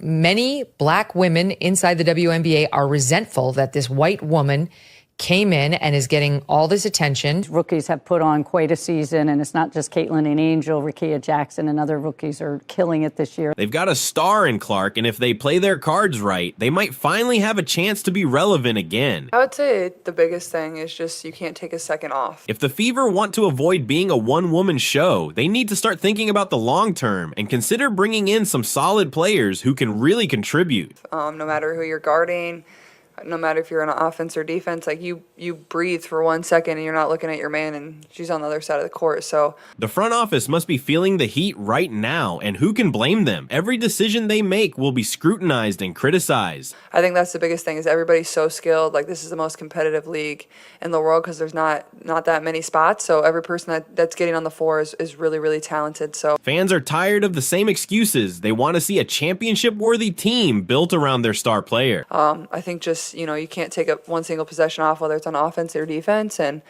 many black women inside the WNBA are resentful that this white woman came in and is getting all this attention. Rookies have put on quite a season, and it's not just Caitlin and Angel. Rickea Jackson and other rookies are killing it this year. They've got a star in Clark, and if they play their cards right, they might finally have a chance to be relevant again. I would say the biggest thing is just you can't take a second off. If the Fever want to avoid being a one-woman show, they need to start thinking about the long term and consider bringing in some solid players who can really contribute. No matter who you're guarding, no matter if you're on offense or defense, like you breathe for 1 second and you're not looking at your man and she's on the other side of the court. So the front office must be feeling the heat right now, and who can blame them? Every decision they make will be scrutinized and criticized. I think that's the biggest thing is everybody's so skilled. Like this is the most competitive league in the world because there's not that many spots. So every person that's getting on the floor is really, really talented. So fans are tired of the same excuses. They want to see a championship-worthy team built around their star player. I think just, you can't take up one single possession off, whether it's on offense or defense, and,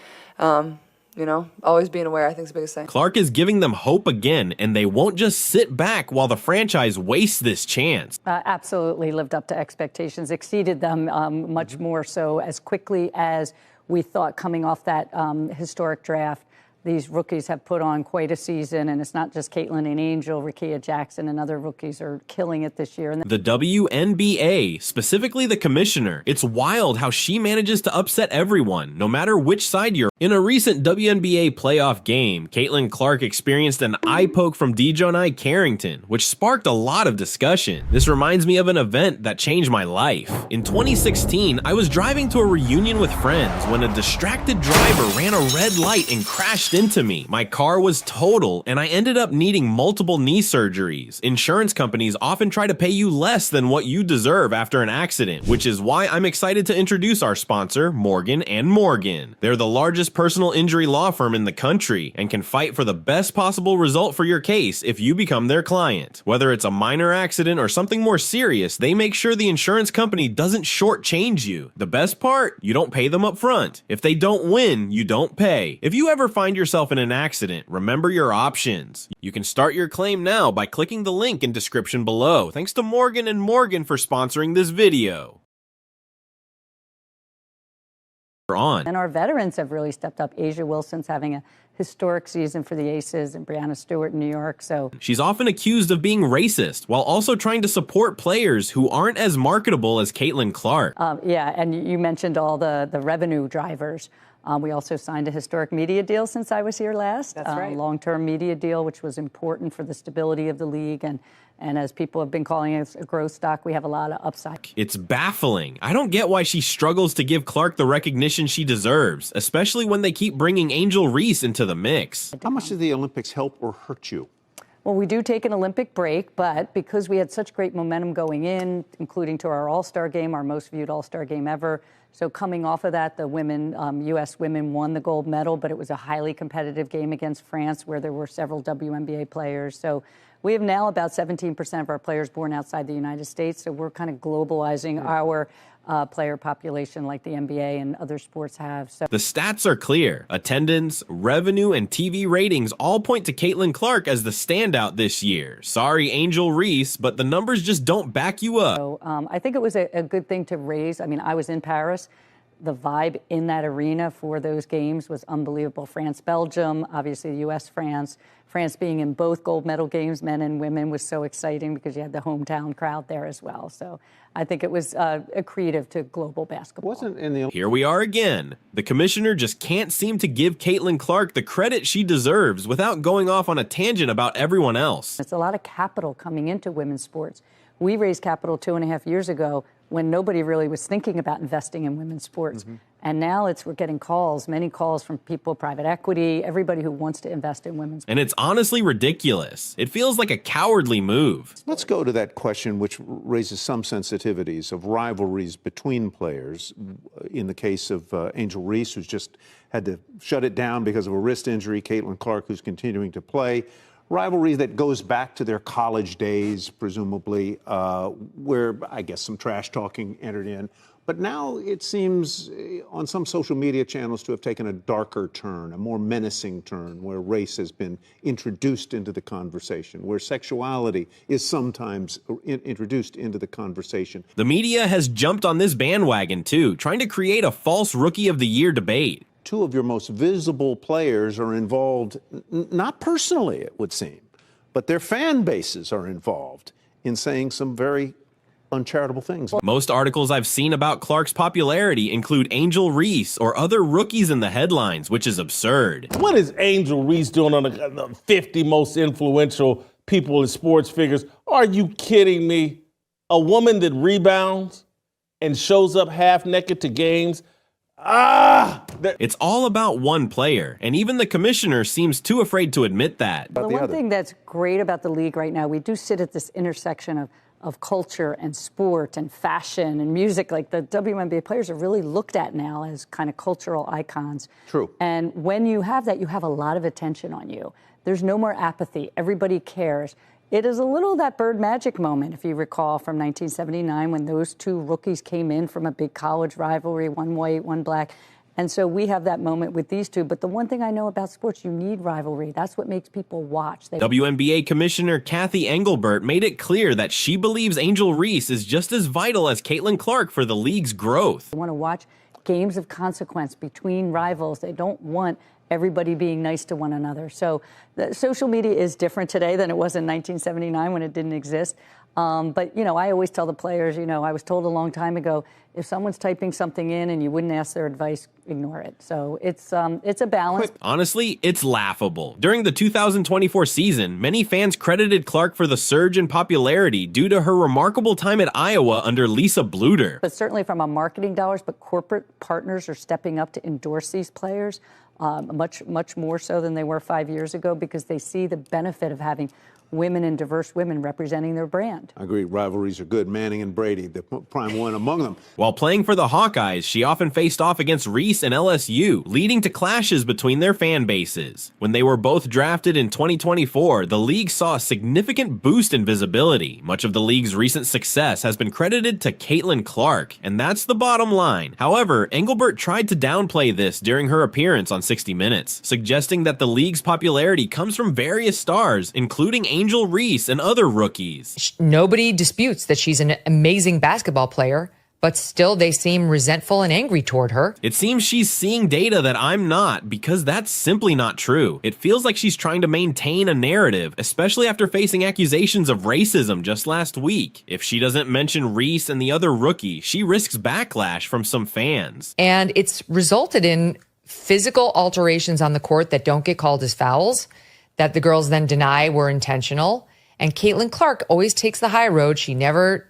always being aware, I think, is the biggest thing. Clark is giving them hope again, and they won't just sit back while the franchise wastes this chance. Absolutely lived up to expectations, exceeded them much more so as quickly as we thought coming off that historic draft. These rookies have put on quite a season, and it's not just Caitlin and Angel. Rickea Jackson and other rookies are killing it this year. The WNBA, specifically the commissioner, it's wild how she manages to upset everyone, no matter which side you're on. In a recent WNBA playoff game, Caitlin Clark experienced an eye poke from Dejounte Carrington, which sparked a lot of discussion. This reminds me of an event that changed my life. In 2016, I was driving to a reunion with friends when a distracted driver ran a red light and crashed into me. My car was total, and I ended up needing multiple knee surgeries. Insurance companies often try to pay you less than what you deserve after an accident, which is why I'm excited to introduce our sponsor, Morgan & Morgan. They're the largest personal injury law firm in the country and can fight for the best possible result for your case if you become their client. Whether it's a minor accident or something more serious, they make sure the insurance company doesn't shortchange you. The best part? You don't pay them up front. If they don't win, you don't pay. If you ever find yourself in an accident, remember your options. You can start your claim now by clicking the link in description below. Thanks to Morgan & Morgan for sponsoring this video. And our veterans have really stepped up. Asia Wilson's having a historic season for the Aces, and Brianna Stewart in New York. So she's often accused of being racist while also trying to support players who aren't as marketable as Caitlin Clark. Yeah, and you mentioned all the revenue drivers. We also signed a historic media deal since I was here last. That's right. Long-term media deal, which was important for the stability of the league. And as people have been calling it a growth stock, we have a lot of upside. It's baffling. I don't get why she struggles to give Clark the recognition she deserves, especially when they keep bringing Angel Reese into the mix. How much did the Olympics help or hurt you? Well, we do take an Olympic break, but because we had such great momentum going in, including to our All-Star game, our most viewed All-Star game ever. So coming off of that, the women, U.S. women won the gold medal, but it was a highly competitive game against France where there were several WNBA players. So we have now about 17% of our players born outside the United States. So we're kind of globalizing our player population like the NBA and other sports have. So the stats are clear. Attendance, revenue, and TV ratings all point to Caitlin Clark as the standout this year. Sorry, Angel Reese, but the numbers just don't back you up. So I think it was a good thing to raise. I mean, I was in Paris. The vibe in that arena for those games was unbelievable. France, Belgium, obviously the U.S., France. France being in both gold medal games, men and women, was so exciting because you had the hometown crowd there as well. So I think it was accretive to global basketball. Here we are again. The commissioner just can't seem to give Caitlin Clark the credit she deserves without going off on a tangent about everyone else. It's a lot of capital coming into women's sports. We raised capital 2.5 years ago when nobody really was thinking about investing in women's sports. And now we're getting calls, many calls from people, private equity, everybody who wants to invest in women's sports. And it's honestly ridiculous. It feels like a cowardly move. Let's go to that question which raises some sensitivities of rivalries between players. In the case of Angel Reese, who's just had to shut it down because of a wrist injury, Caitlin Clark, who's continuing to play. rivalry that goes back to their college days, presumably, where I guess some trash talking entered in. But now it seems on some social media channels to have taken a darker turn, a more menacing turn, where race has been introduced into the conversation, where sexuality is sometimes introduced into the conversation. The media has jumped on this bandwagon too, trying to create a false Rookie of the Year debate. Two of your most visible players are involved, not personally, it would seem, but their fan bases are involved in saying some very uncharitable things. Most articles I've seen about Clark's popularity include Angel Reese or other rookies in the headlines, which is absurd. What is Angel Reese doing on the 50 most influential people in sports figures? Are you kidding me? A woman that rebounds and shows up half naked to games? It's all about one player, and even the commissioner seems too afraid to admit that. The one thing that's great about the league right now, we do sit at this intersection of culture and sport and fashion and music. Like the WNBA players are really looked at now as kind of cultural icons. True. And when you have that, you have a lot of attention on you. There's no more apathy. Everybody cares. It is a little that Bird Magic moment, if you recall, from 1979 when those two rookies came in from a big college rivalry, one white, one black. And so we have that moment with these two. But the one thing I know about sports, you need rivalry. That's what makes people watch. WNBA Commissioner Kathy Engelbert made it clear that she believes Angel Reese is just as vital as Caitlin Clark for the league's growth. They want to watch games of consequence between rivals. They don't want everybody being nice to one another. So the social media is different today than it was in 1979 when it didn't exist. But, you know, I always tell the players, you know, I was told a long time ago, if someone's typing something in and you wouldn't ask their advice, ignore it. So it's a balance. Honestly, it's laughable. During the 2024 season, many fans credited Clark for the surge in popularity due to her remarkable time at Iowa under Lisa Bluter. But certainly from a marketing dollars, but corporate partners are stepping up to endorse these players much more so than they were 5 years ago because they see the benefit of having women and diverse women representing their brand. I agree. Rivalries are good. Manning and Brady, the prime one among them. While playing for the Hawkeyes, she often faced off against Reese and LSU, leading to clashes between their fan bases. When they were both drafted in 2024, the league saw a significant boost in visibility. Much of the league's recent success has been credited to Caitlin Clark, and that's the bottom line. However, Engelbert tried to downplay this during her appearance on 60 Minutes, suggesting that the league's popularity comes from various stars, including Angel Reese and other rookies. Nobody disputes that she's an amazing basketball player, but still they seem resentful and angry toward her. It seems she's seeing data that I'm not, because that's simply not true. It feels like she's trying to maintain a narrative, especially after facing accusations of racism just last week. If she doesn't mention Reese and the other rookie, she risks backlash from some fans. And it's resulted in physical alterations on the court that don't get called as fouls, that the girls then deny were intentional. And Caitlin Clark always takes the high road. She never,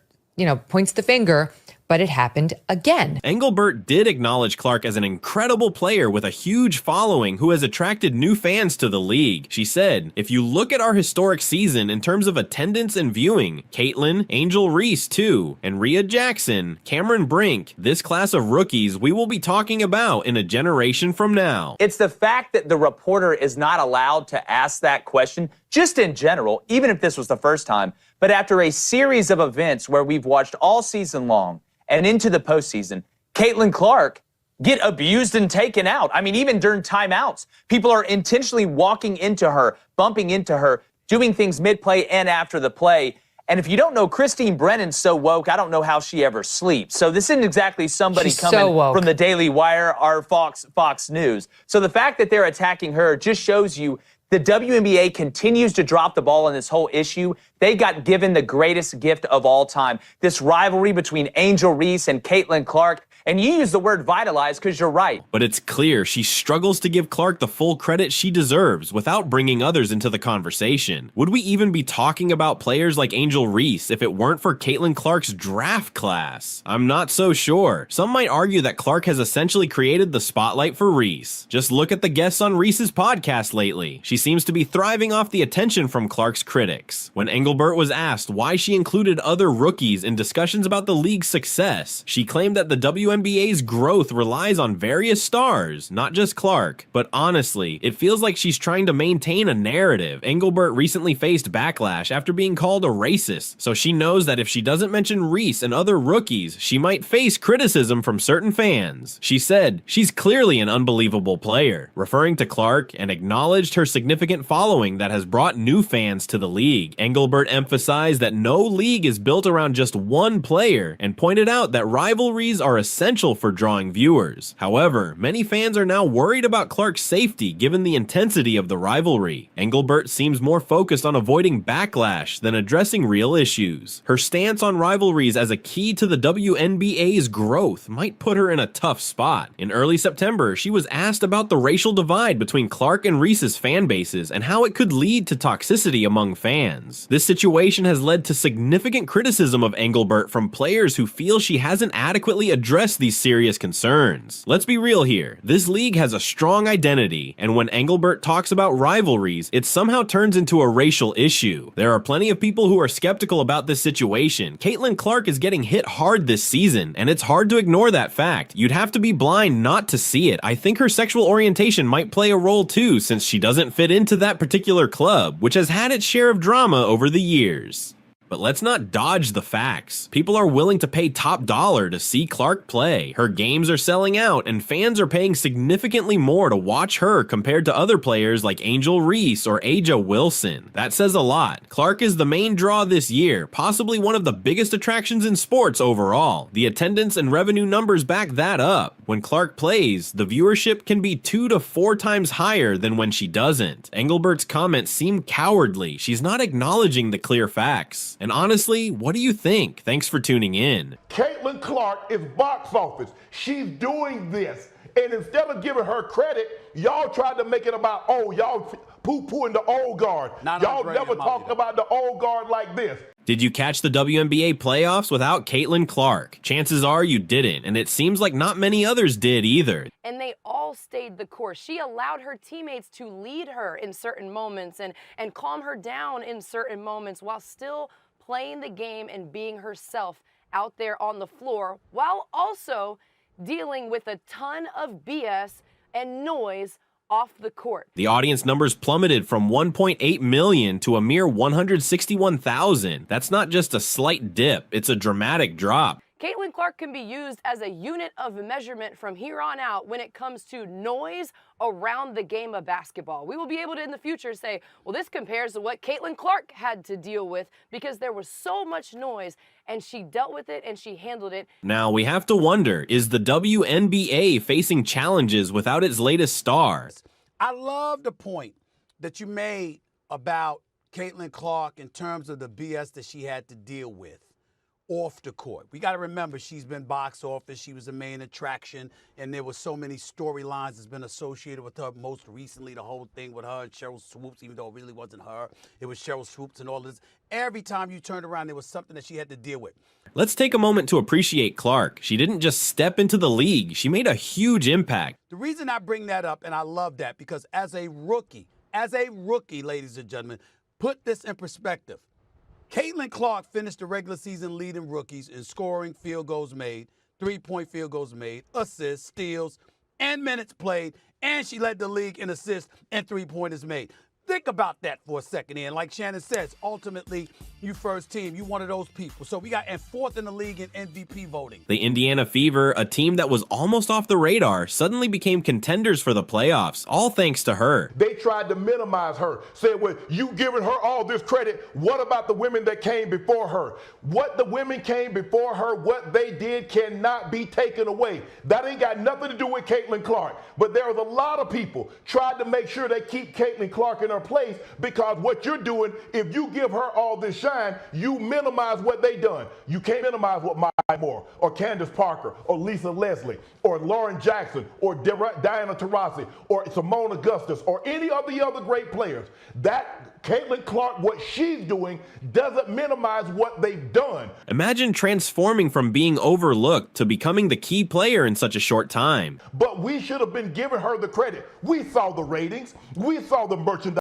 points the finger, but it happened again. Engelbert did acknowledge Clark as an incredible player with a huge following who has attracted new fans to the league. She said, if you look at our historic season in terms of attendance and viewing, Caitlin, Angel Reese too, and Rhea Jackson, Cameron Brink, this class of rookies we will be talking about in a generation from now. It's the fact that the reporter is not allowed to ask that question, just in general, even if this was the first time, but after a series of events where we've watched all season long, and into the postseason, Caitlin Clark get abused and taken out. I mean, even during timeouts, people are intentionally walking into her, bumping into her, doing things mid-play and after the play. And if you don't know, Christine Brennan's so woke, I don't know how she ever sleeps. So this isn't exactly somebody coming from the Daily Wire or Fox News. So the fact that they're attacking her just shows you the WNBA continues to drop the ball on this whole issue. They got given the greatest gift of all time, this rivalry between Angel Reese and Caitlin Clark. And you use the word vitalize because you're right. But it's clear she struggles to give Clark the full credit she deserves without bringing others into the conversation. Would we even be talking about players like Angel Reese if it weren't for Caitlin Clark's draft class? I'm not so sure. Some might argue that Clark has essentially created the spotlight for Reese. Just look at the guests on Reese's podcast lately. She seems to be thriving off the attention from Clark's critics. When Engelbert was asked why she included other rookies in discussions about the league's success, she claimed that the WNBA WNBA's growth relies on various stars, not just Clark. But honestly, it feels like she's trying to maintain a narrative. Engelbert recently faced backlash after being called a racist, so she knows that if she doesn't mention Reese and other rookies, she might face criticism from certain fans. She said, "She's clearly an unbelievable player," referring to Clark, and acknowledged her significant following that has brought new fans to the league. Engelbert emphasized that no league is built around just one player, and pointed out that rivalries are essential for drawing viewers. However, many fans are now worried about Clark's safety given the intensity of the rivalry. Engelbert seems more focused on avoiding backlash than addressing real issues. Her stance on rivalries as a key to the WNBA's growth might put her in a tough spot. In early September, she was asked about the racial divide between Clark and Reese's fan bases and how it could lead to toxicity among fans. This situation has led to significant criticism of Engelbert from players who feel she hasn't adequately addressed these serious concerns. Let's be real here. This league has a strong identity, and when Engelbert talks about rivalries, it somehow turns into a racial issue. There are plenty of people who are skeptical about this situation. Caitlin Clark is getting hit hard this season, and it's hard to ignore that fact. You'd have to be blind not to see it. I think her sexual orientation might play a role too, since she doesn't fit into that particular club, which has had its share of drama over the years. But let's not dodge the facts. People are willing to pay top dollar to see Clark play. Her games are selling out, and fans are paying significantly more to watch her compared to other players like Angel Reese or Aja Wilson. That says a lot. Clark is the main draw this year, possibly one of the biggest attractions in sports overall. The attendance and revenue numbers back that up. When Clark plays, the viewership can be 2 to 4 times higher than when she doesn't. Engelbert's comments seem cowardly. She's not acknowledging the clear facts. And honestly, what do you think? Thanks for tuning in. Caitlin Clark is box office. She's doing this. And instead of giving her credit, y'all tried to make it about, oh, y'all poo-pooing the old guard. Y'all never talked about the old guard like this. Did you catch the WNBA playoffs without Caitlin Clark? Chances are you didn't, and it seems like not many others did either. And they all stayed the course. She allowed her teammates to lead her in certain moments and calm her down in certain moments while still playing the game and being herself out there on the floor, while also dealing with a ton of BS and noise off the court. The audience numbers plummeted from 1.8 million to a mere 161,000. That's not just a slight dip, it's a dramatic drop. Caitlin Clark can be used as a unit of measurement from here on out when it comes to noise around the game of basketball. We will be able to in the future say, well, this compares to what Caitlin Clark had to deal with because there was so much noise and she dealt with it and she handled it. Now we have to wonder, is the WNBA facing challenges without its latest star? I love the point that you made about Caitlin Clark in terms of the BS that she had to deal with off the court. We got to remember she's been box office. She was the main attraction, and there were so many storylines that's been associated with her. Most recently, the whole thing with her and Cheryl Swoops, even though it really wasn't her. It was Cheryl Swoops and all this. Every time you turned around, there was something that she had to deal with. Let's take a moment to appreciate Clark. She didn't just step into the league. She made a huge impact. The reason I bring that up, and I love that, because as a rookie, ladies and gentlemen, put this in perspective. Caitlin Clark finished the regular season leading rookies in scoring, field goals made, three-point field goals made, assists, steals, and minutes played, and she led the league in assists and three-pointers made. Think about that for a second, and like Shannon says, ultimately, you first team, you one of those people. So we got and fourth in the league in MVP voting. The Indiana Fever, a team that was almost off the radar, suddenly became contenders for the playoffs, all thanks to her. They tried to minimize her, said, well, you giving her all this credit. What about the women that came before her? What the women came before her, what they did cannot be taken away. That ain't got nothing to do with Caitlin Clark. But there was a lot of people tried to make sure they keep Caitlin Clark in her place, because what you're doing, if you give her all this shine, you minimize what they done. You can't minimize what Maya Moore or Candace Parker or Lisa Leslie or Lauren Jackson or Diana Taurasi or Simone Augustus or any of the other great players. That Caitlin Clark, what she's doing, doesn't minimize what they've done. Imagine transforming from being overlooked to becoming the key player in such a short time. But we should have been giving her the credit. We saw the ratings. We saw the merchandise.